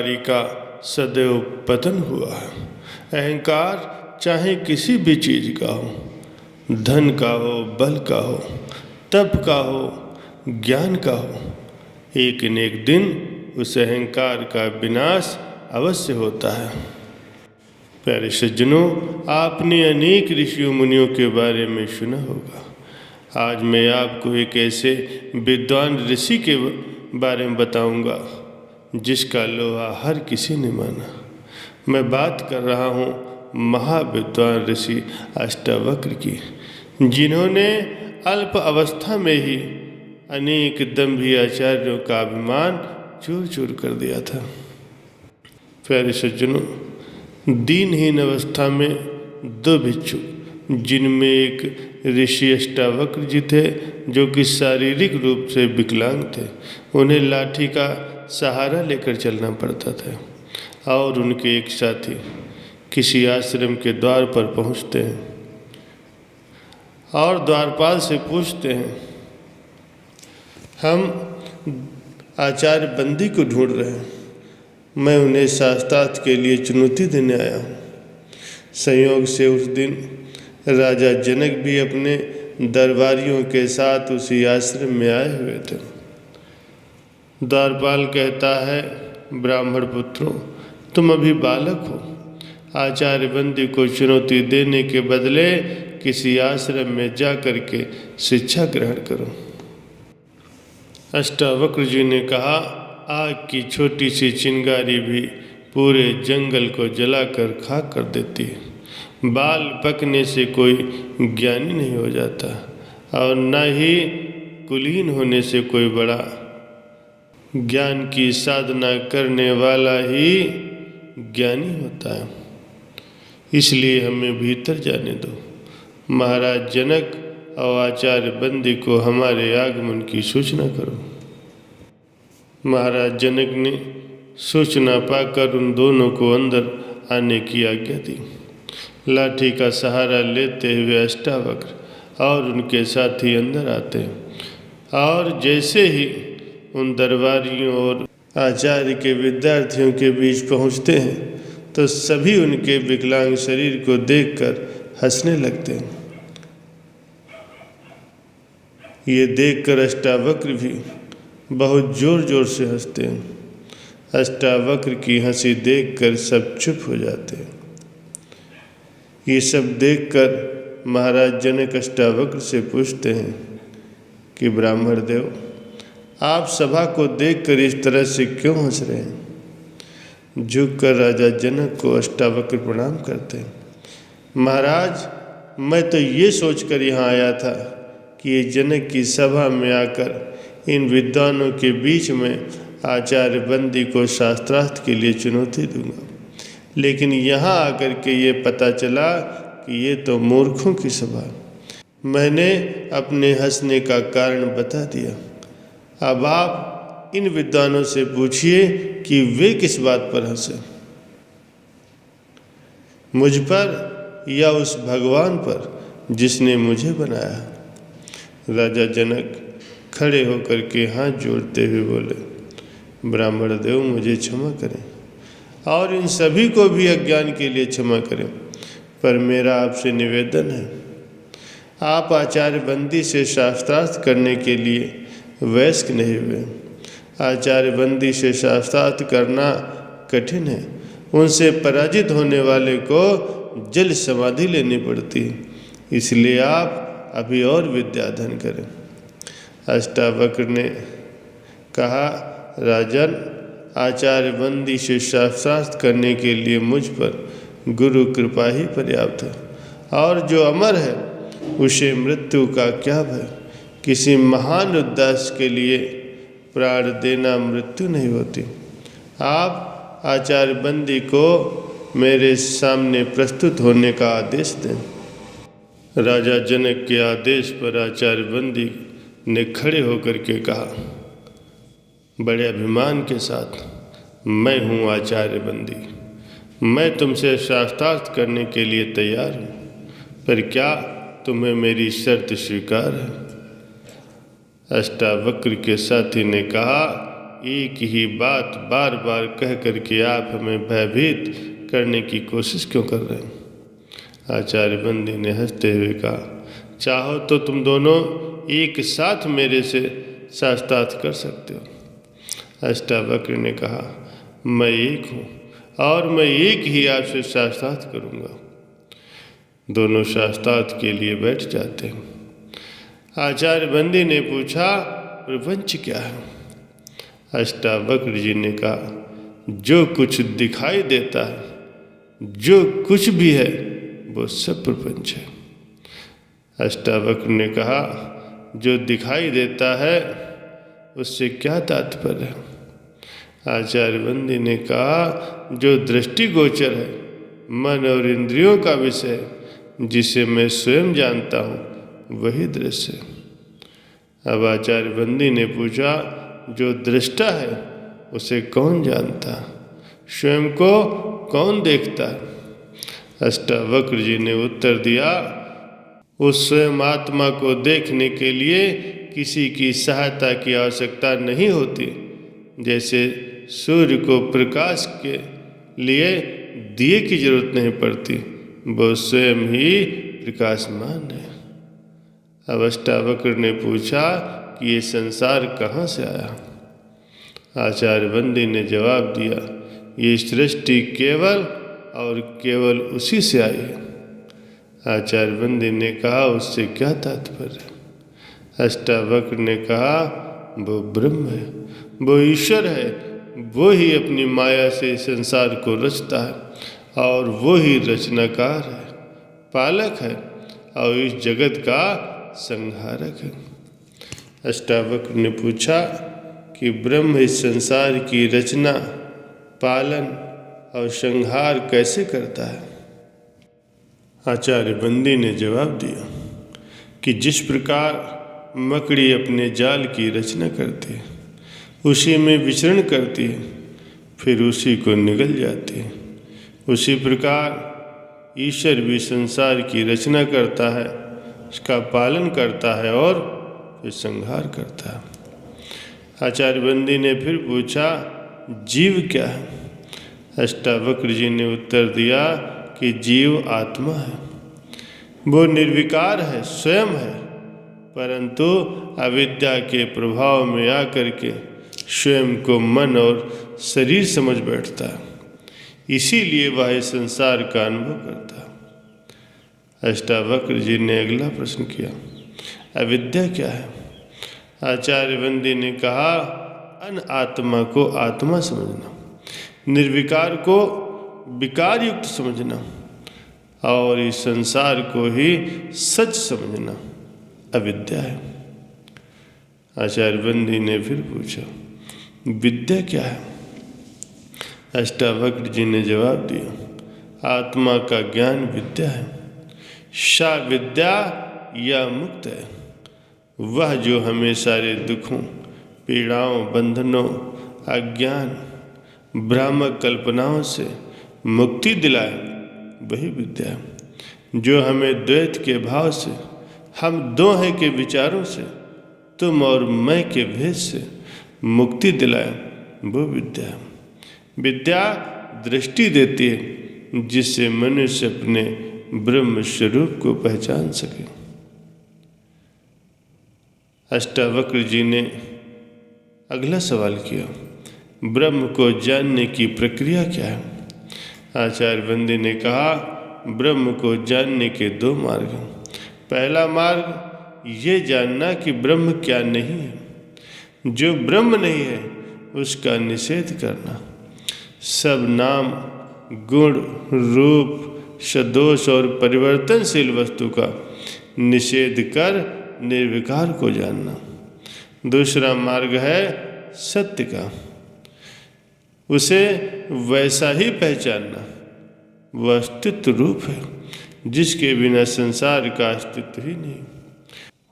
अहंकारी का सदैव पतन हुआ है। अहंकार चाहे किसी भी चीज़ का हो, धन का हो, बल का हो, तप का हो, ज्ञान का हो, एक न एक दिन उस अहंकार का विनाश अवश्य होता है। प्यारे सज्जनों, आपने अनेक ऋषियों मुनियों के बारे में सुना होगा। आज मैं आपको एक ऐसे विद्वान ऋषि के बारे में बताऊंगा जिसका लोहा हर किसी ने माना। मैं बात कर रहा हूँ महाविद्वान ऋषि अष्टावक्र की, जिन्होंने अल्प अवस्था में ही अनेक दंभी आचार्यों का अभिमान चूर चूर कर दिया था। प्यारे सज्जनों, दीनहीन अवस्था में दो भिक्षु, जिनमें एक ऋषि अष्टावक्र जी थे जो कि शारीरिक रूप से विकलांग थे, उन्हें लाठी का सहारा लेकर चलना पड़ता था। और उनके एक साथी किसी आश्रम के द्वार पर पहुंचते हैं और द्वारपाल से पूछते हैं, हम आचार्य बंदी को ढूंढ रहे हैं, मैं उन्हें शास्त्रार्थ के लिए चुनौती देने आया हूँ। संयोग से उस दिन राजा जनक भी अपने दरबारियों के साथ उसी आश्रम में आए हुए थे। द्वारपाल कहता है, ब्राह्मण पुत्रों, तुम अभी बालक हो, आचार्य बंदी को चुनौती देने के बदले किसी आश्रम में जा कर के शिक्षा ग्रहण करो। अष्टावक्र जी ने कहा, आग की छोटी सी चिंगारी भी पूरे जंगल को जलाकर खाक कर देती है। बाल पकने से कोई ज्ञानी नहीं हो जाता और न ही कुलीन होने से कोई बड़ा। ज्ञान की साधना करने वाला ही ज्ञानी होता है। इसलिए हमें भीतर जाने दो। महाराज जनक और आचार्य बंदी को हमारे आगमन की सूचना करो। महाराज जनक ने सूचना पाकर उन दोनों को अंदर आने की आज्ञा दी। लाठी का सहारा लेते हुए अष्टावक्र और उनके साथी अंदर आते हैं और जैसे ही उन दरबारियों और आचार्य के विद्यार्थियों के बीच पहुंचते हैं तो सभी उनके विकलांग शरीर को देखकर हंसने लगते हैं। ये देखकर अष्टावक्र भी बहुत जोर जोर से हंसते हैं। अष्टावक्र की हंसी देखकर सब चुप हो जाते हैं। ये सब देखकर महाराज जनक अष्टावक्र से पूछते हैं कि ब्राह्मण देव, आप सभा को देखकर इस तरह से क्यों हंस रहे हैं? झुककर राजा जनक को अष्टावक्र प्रणाम करते हैं। महाराज, मैं तो ये सोचकर यहाँ आया था कि ये जनक की सभा में आकर इन विद्वानों के बीच में आचार्य बंदी को शास्त्रार्थ के लिए चुनौती दूंगा, लेकिन यहाँ आकर के ये पता चला कि ये तो मूर्खों की सभा है। मैंने अपने हंसने का कारण बता दिया। अब आप इन विद्वानों से पूछिए कि वे किस बात पर हंसे, मुझ पर या उस भगवान पर जिसने मुझे बनाया। राजा जनक खड़े होकर के हाथ जोड़ते हुए बोले, ब्राह्मण देव, मुझे क्षमा करें और इन सभी को भी अज्ञान के लिए क्षमा करें, पर मेरा आपसे निवेदन है, आप आचार्य बंदी से शास्त्रार्थ करने के लिए वयस्क नहीं हुए। आचार्य बंदी से शास्त्रार्थ करना कठिन है। उनसे पराजित होने वाले को जल समाधि लेनी पड़ती है। इसलिए आप अभी और विद्याधन करें। अष्टावक्र ने कहा, राजन, आचार्य बंदी से शास्त्रार्थ करने के लिए मुझ पर गुरु कृपा ही पर्याप्त है, और जो अमर है उसे मृत्यु का क्या भय। किसी महान उद्देश्य के लिए प्राण देना मृत्यु नहीं होती। आप आचार्य बंदी को मेरे सामने प्रस्तुत होने का आदेश दें। राजा जनक के आदेश पर आचार्य बंदी ने खड़े होकर के कहा, बड़े अभिमान के साथ, मैं हूँ आचार्य बंदी, मैं तुमसे शास्त्रार्थ करने के लिए तैयार हूँ, पर क्या तुम्हें मेरी शर्त स्वीकार है? अष्टावक्र के साथी ने कहा, एक ही बात बार बार कह करके आप हमें भयभीत करने की कोशिश क्यों कर रहे हैं? आचार्य बंदी ने हंसते हुए कहा, चाहो तो तुम दोनों एक साथ मेरे से शास्त्रार्थ कर सकते हो। अष्टावक्र ने कहा, मैं एक हूँ और मैं एक ही आपसे शास्त्रार्थ करूँगा। दोनों शास्त्रार्थ के लिए बैठ जाते हैं। आचार्य बंदी ने पूछा, प्रपंच क्या है? अष्टावक्र जी ने कहा, जो कुछ दिखाई देता है, जो कुछ भी है, वो सब प्रपंच है। अष्टावक्र ने कहा, जो दिखाई देता है उससे क्या तात्पर्य है? आचार्य बंदी ने कहा, जो दृष्टिगोचर है, मन और इंद्रियों का विषय, जिसे मैं स्वयं जानता हूँ, वही दृश्य है। अब आचार्य बंदी ने पूछा, जो दृष्टा है उसे कौन जानता, स्वयं को कौन देखता है? अष्टावक्र जी ने उत्तर दिया, उस स्वयं आत्मा को देखने के लिए किसी की सहायता की आवश्यकता नहीं होती। जैसे सूर्य को प्रकाश के लिए दिए की जरूरत नहीं पड़ती, वो स्वयं ही प्रकाशमान है। अब अष्टावक्र ने पूछा कि ये संसार कहाँ से आया? आचार्य बंदी ने जवाब दिया, ये सृष्टि केवल और केवल उसी से आई है। आचार्य बंदी ने कहा, उससे क्या तात्पर्य? अष्टावक्र ने कहा, वो ब्रह्म है, वो ईश्वर है, वो ही अपनी माया से संसार को रचता है और वो ही रचनाकार है, पालक है और इस जगत का संहारक है। अष्टावक्र ने पूछा कि ब्रह्म इस संसार की रचना, पालन और संहार कैसे करता है? आचार्य बंदी ने जवाब दिया कि जिस प्रकार मकड़ी अपने जाल की रचना करती है, उसी में विचरण करती है, फिर उसी को निगल जाती है, उसी प्रकार ईश्वर भी संसार की रचना करता है, उसका पालन करता है और फिर संहार करता है। आचार्य बंदी ने फिर पूछा, जीव क्या है? अष्टावक्र जी ने उत्तर दिया कि जीव आत्मा है, वो निर्विकार है, स्वयं है, परंतु अविद्या के प्रभाव में आकर के स्वयं को मन और शरीर समझ बैठता है, इसीलिए वह इस संसार का अनुभव करता है। अष्टावक्र जी ने अगला प्रश्न किया, अविद्या क्या है? आचार्य बंदी ने कहा, अन आत्मा को आत्मा समझना, निर्विकार को विकार युक्त समझना और इस संसार को ही सच समझना अविद्या है। आचार्य बंदी ने फिर पूछा, विद्या क्या है? अष्टावक्र जी ने जवाब दिया, आत्मा का ज्ञान विद्या है। सा विद्या या मुक्त है, वह जो हमें सारे दुखों, पीड़ाओं, बंधनों, अज्ञान, भ्रामक कल्पनाओं से मुक्ति दिलाए, वही विद्या है। जो हमें द्वैत के भाव से, हम दो हैं के विचारों से, तुम और मैं के भेद से मुक्ति दिलाए, वो विद्या है। विद्या दृष्टि देती है, जिससे मनुष्य अपने ब्रह्म स्वरूप को पहचान सके। अष्टावक्र जी ने अगला सवाल किया, ब्रह्म को जानने की प्रक्रिया क्या है? आचार्य बंदी ने कहा, ब्रह्म को जानने के दो मार्ग हैं। पहला मार्ग ये जानना कि ब्रह्म क्या नहीं है, जो ब्रह्म नहीं है उसका निषेध करना, सब नाम, गुण, रूप, सदोष और परिवर्तनशील वस्तु का निषेध कर निर्विकार को जानना। दूसरा मार्ग है सत्य का, उसे वैसा ही पहचानना, वह अस्तित्व रूप है, जिसके बिना संसार का अस्तित्व ही नहीं,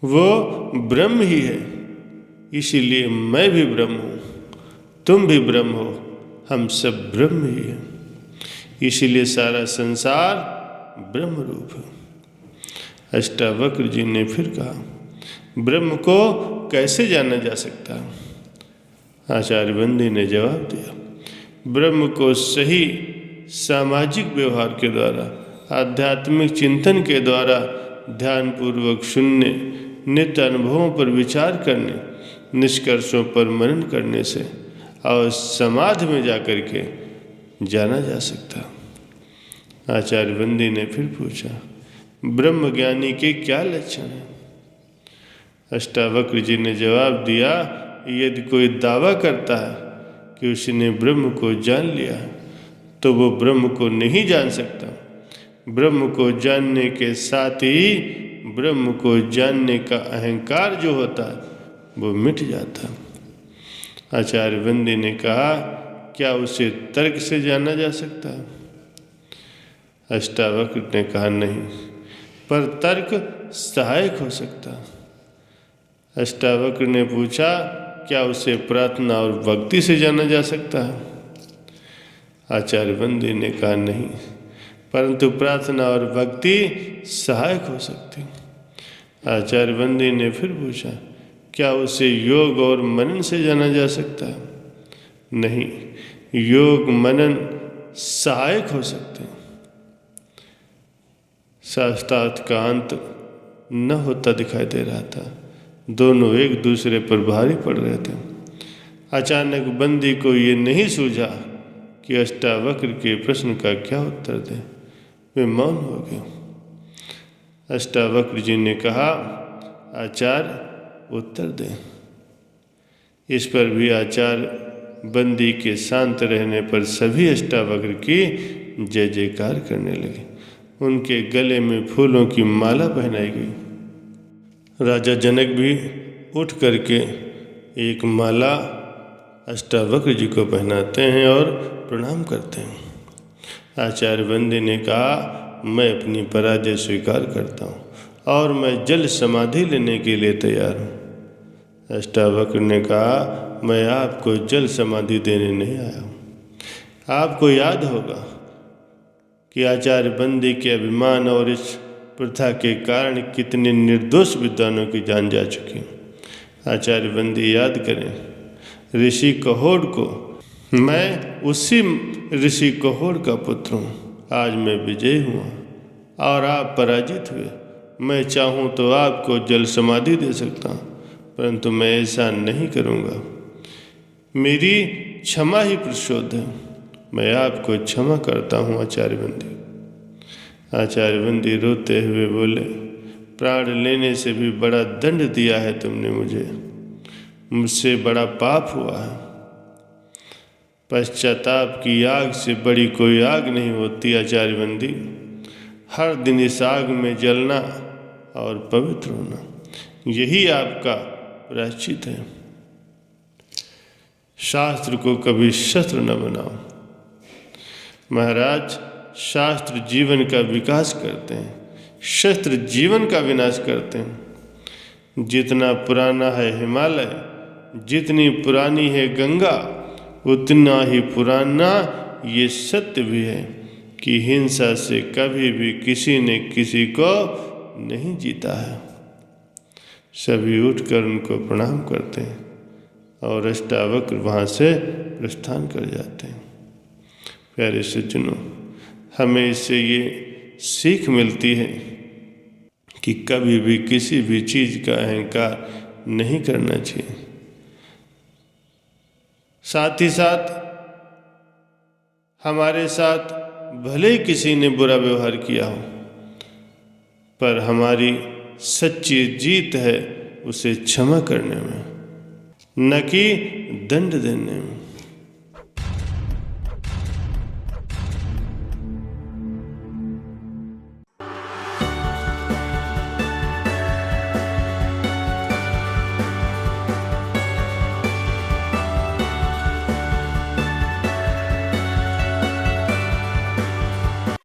वो ब्रह्म ही है। इसीलिए मैं भी ब्रह्म हूँ, तुम भी ब्रह्म हो, हम सब ब्रह्म ही हैं। इसीलिए सारा संसार ब्रह्म रूप है। अष्टावक्र जी ने फिर कहा, ब्रह्म को कैसे जाना जा सकता है? आचार्य बंदी ने जवाब दिया, ब्रह्म को सही सामाजिक व्यवहार के द्वारा, आध्यात्मिक चिंतन के द्वारा, ध्यानपूर्वक सुनने, नित्य अनुभवों पर विचार करने, निष्कर्षों पर मनन करने से और समाधि में जाकर के जाना जा सकता। आचार्य बंदी ने फिर पूछा, ब्रह्म ज्ञानी के क्या लक्षण हैं? अष्टावक्र जी ने जवाब दिया, यदि कोई दावा करता है कि उसने ब्रह्म को जान लिया तो वो ब्रह्म को नहीं जान सकता। ब्रह्म को जानने के साथ ही ब्रह्म को जानने का अहंकार जो होता है वो मिट जाता। आचार्य बंदी ने कहा, क्या उसे तर्क से जाना जा सकता है? अष्टावक्र ने कहा, नहीं, पर तर्क सहायक हो सकता। अष्टावक्र ने पूछा, क्या उसे प्रार्थना और भक्ति से जाना जा सकता है? आचार्य बंदी ने कहा, नहीं, परंतु प्रार्थना और भक्ति सहायक हो सकती। आचार्य बंदी ने फिर पूछा, क्या उसे योग और मनन से जाना जा सकता है? नहीं, योग मनन सहायक हो सकते हैं। शास्त्रार्थ का अंत न होता दिखाई दे रहा था, दोनों एक दूसरे पर भारी पड़ रहे थे। अचानक बंदी को ये नहीं सूझा कि अष्टावक्र के प्रश्न का क्या उत्तर दे। वे मौन हो गए। अष्टावक्र जी ने कहा, आचार्य उत्तर दें। इस पर भी आचार्य बंदी के शांत रहने पर सभी अष्टावक्र की जय जयकार करने लगे। उनके गले में फूलों की माला पहनाई गई। राजा जनक भी उठ करके एक माला अष्टावक्र जी को पहनाते हैं और प्रणाम करते हैं। आचार्य बंदी ने कहा, मैं अपनी पराजय स्वीकार करता हूँ और मैं जल समाधि लेने के लिए तैयार हूँ। अष्टावक्र ने कहा, मैं आपको जल समाधि देने नहीं आया हूँ। आपको याद होगा कि आचार्य बंदी के अभिमान और इस प्रथा के कारण कितने निर्दोष विद्वानों की जान जा चुकी। आचार्य बंदी याद करें ऋषि कहोड़ को। मैं उसी ऋषि कहोड़ का पुत्र हूँ। आज मैं विजयी हुआ और आप पराजित हुए। मैं चाहूँ तो आपको जल समाधि दे सकता हूँ, परंतु मैं ऐसा नहीं करूँगा। मेरी क्षमा ही पुरुषोत्तम है। मैं आपको क्षमा करता हूँ आचार्य बंदी। आचार्य बंदी रोते हुए बोले, प्राण लेने से भी बड़ा दंड दिया है तुमने मुझे, मुझसे बड़ा पाप हुआ है। पश्चाताप की आग से बड़ी कोई आग नहीं होती आचार्य बंदी। हर दिन इस आग में जलना और पवित्र होना, यही आपका प्रायश्चित है। शास्त्र को कभी शस्त्र न बनाओ। महाराज, शास्त्र जीवन का विकास करते हैं, शस्त्र जीवन का विनाश करते हैं। जितना पुराना है हिमालय, जितनी पुरानी है गंगा, उतना ही पुराना ये सत्य भी है कि हिंसा से कभी भी किसी ने किसी को नहीं जीता है। सभी उठकर उनको प्रणाम करते हैं और अष्टावक्र वहाँ से प्रस्थान कर जाते हैं। प्यारे सज्जनों, हमें इससे ये सीख मिलती है कि कभी भी किसी भी चीज़ का अहंकार नहीं करना चाहिए। साथ ही साथ हमारे साथ भले ही किसी ने बुरा व्यवहार किया हो, पर हमारी सच्ची जीत है उसे क्षमा करने में, न कि दंड देने में।